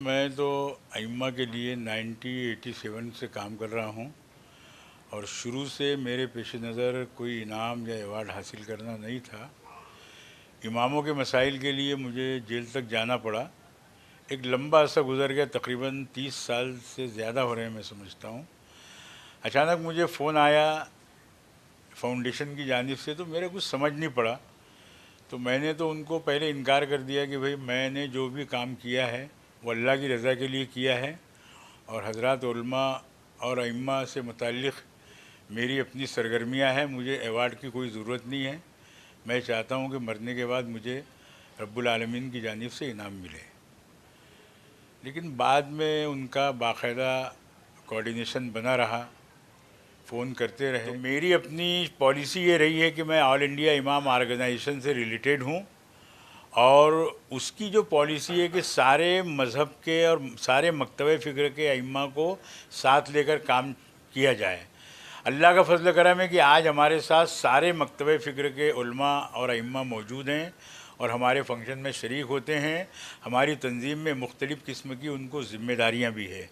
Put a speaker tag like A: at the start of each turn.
A: मैं तो अइम्मा के लिए 1987 से काम कर रहा हूँ और शुरू से मेरे पेश नज़र कोई इनाम या अवार्ड हासिल करना नहीं था। इमामों के मसाइल के लिए मुझे जेल तक जाना पड़ा। एक लंबा अरसा गुजर गया, तकरीबन 30 साल से ज़्यादा हो रहे हैं मैं समझता हूँ। अचानक मुझे फ़ोन आया फाउंडेशन की जानिब से, तो मेरे कुछ समझ नहीं पड़ा। तो मैंने तो उनको पहले इनकार कर दिया कि भाई मैंने जो भी काम किया है वो अल्लाह की रज़ा के लिए किया है और हज़रात उलमा और अइम्मा से मुताल्लिक़ मेरी अपनी सरगर्मियाँ हैं। मुझे अवार्ड की कोई ज़रूरत नहीं है। मैं चाहता हूँ कि मरने के बाद मुझे रब्बुल आलमीन की जानिब से इनाम मिले। लेकिन बाद में उनका बाकायदा कोऑर्डिनेशन बना रहा, फ़ोन करते रहे। तो मेरी अपनी पॉलिसी ये रही है कि मैं ऑल इंडिया इमाम ऑर्गेनाइजेशन से रिलेटेड हूँ और उसकी जो पॉलिसी है कि सारे मज़हब के और सारे मकतब फ़िक्र के अइम्मा को साथ लेकर काम किया जाए। अल्लाह का फजल करम है कि आज हमारे साथ सारे मकतब फ़िक्र के उलमा और अइम्मा मौजूद हैं और हमारे फंक्शन में शरीक होते हैं। हमारी तंजीम में मुख्तलिफ़ किस्म की उनको ज़िम्मेदारियाँ भी है।